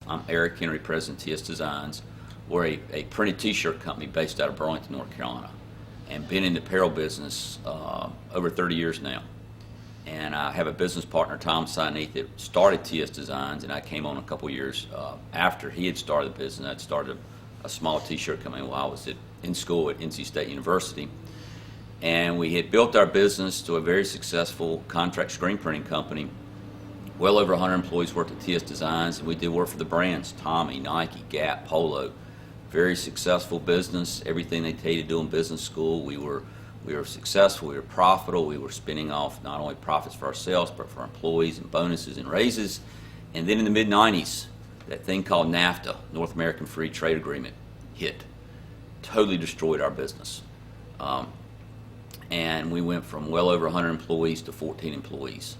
I'm Eric Henry, President of TS Designs. We're a printed t-shirt company based out of Burlington, North Carolina, and been in the apparel business over 30 years now. And I have a business partner, Tom Sineath, that started TS Designs, and I came on a couple years after he had started the business. I'd started a small t-shirt company while I was in school at NC State University. And we had built our business to a very successful contract screen printing company. Well over 100 employees worked at TS Designs, and we did work for the brands, Tommy, Nike, Gap, Polo. Very successful business. Everything they tell you to do in business school, we were successful, we were profitable, we were spinning off not only profits for ourselves, but for our employees and bonuses and raises. And then in the mid-90s, that thing called NAFTA, North American Free Trade Agreement, hit. Totally destroyed our business. And we went from well over 100 employees to 14 employees.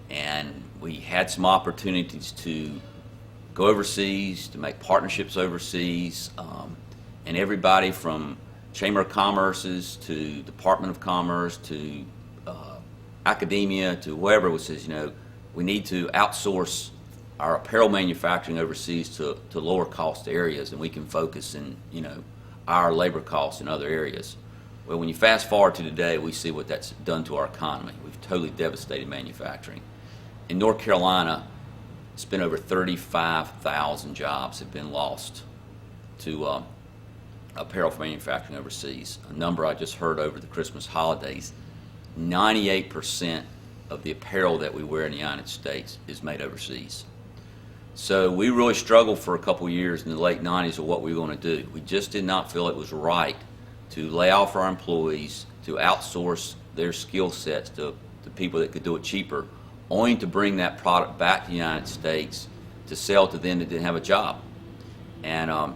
And we had some opportunities to go overseas, to make partnerships overseas, and everybody from Chamber of Commerce's to Department of Commerce to academia to whoever says, we need to outsource our apparel manufacturing overseas to lower cost areas, and we can focus in our labor costs in other areas. Well, when you fast forward to today, we see what that's done to our economy. We've totally devastated manufacturing. In North Carolina, it's been over 35,000 jobs have been lost to apparel for manufacturing overseas. A number I just heard over the Christmas holidays, 98% of the apparel that we wear in the United States is made overseas. So we really struggled for a couple years in the late 90s of what we were going to do. We just did not feel it was right to lay off our employees, to outsource their skill sets to people that could do it cheaper, only to bring that product back to the United States to sell to them that didn't have a job. And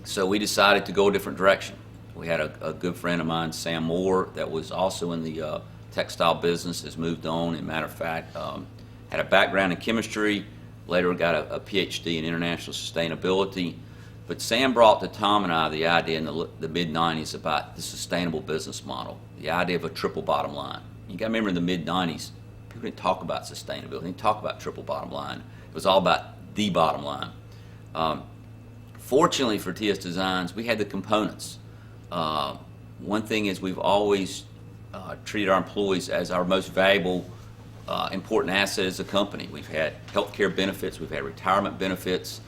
so we decided to go a different direction. We had a good friend of mine, Sam Moore, that was also in the textile business, has moved on. As a matter of fact, had a background in chemistry, later got a PhD in international sustainability. But Sam brought to Tom and I the idea in the mid-90s about the sustainable business model, the idea of a triple bottom line. You got to remember in the mid-90s, people didn't talk about sustainability, they didn't talk about triple bottom line. It was all about the bottom line. Fortunately for TS Designs, we had the components. One thing is we've always treated our employees as our most valuable, important asset as a company. We've had health care benefits, we've had retirement benefits.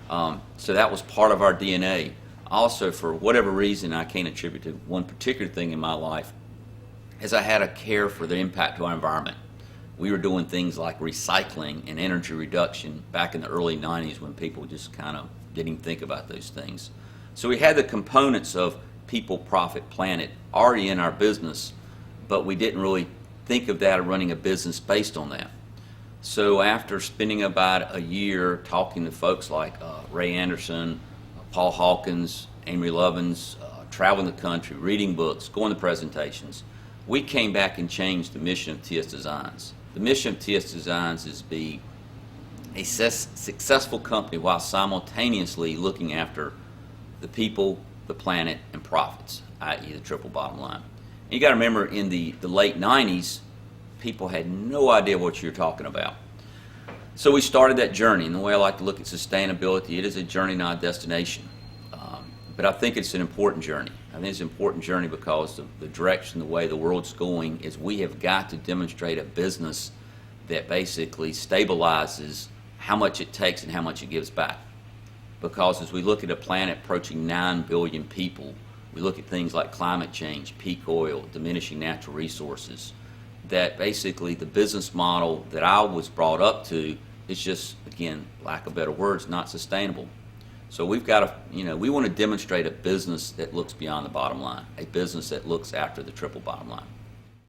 So that was part of our DNA. Also, for whatever reason, I can't attribute to one particular thing in my life, is I had a care for the impact to our environment. We were doing things like recycling and energy reduction back in the early 90s when people just kind of didn't even think about those things. So we had the components of people, profit, planet already in our business, but we didn't really think of that or running a business based on that. So after spending about a year talking to folks like Ray Anderson, Paul Hawkins, Amory Lovins, traveling the country, reading books, going to presentations, we came back and changed the mission of TS Designs. The mission of TS Designs is to be a successful company while simultaneously looking after the people, the planet, and profits, i.e. the triple bottom line. And you got to remember, in the late 90s, people had no idea what you're talking about. So we started that journey, and the way I like to look at sustainability, it is a journey, not a destination. But I think it's an important journey. I think it's an important journey because the direction, the way the world's going, is we have got to demonstrate a business that basically stabilizes how much it takes and how much it gives back. Because as we look at a planet approaching 9 billion people, we look at things like climate change, peak oil, diminishing natural resources, that basically the business model that I was brought up to is just, again, lack of better words, not sustainable. So we've got to, we want to demonstrate a business that looks beyond the bottom line, a business that looks after the triple bottom line.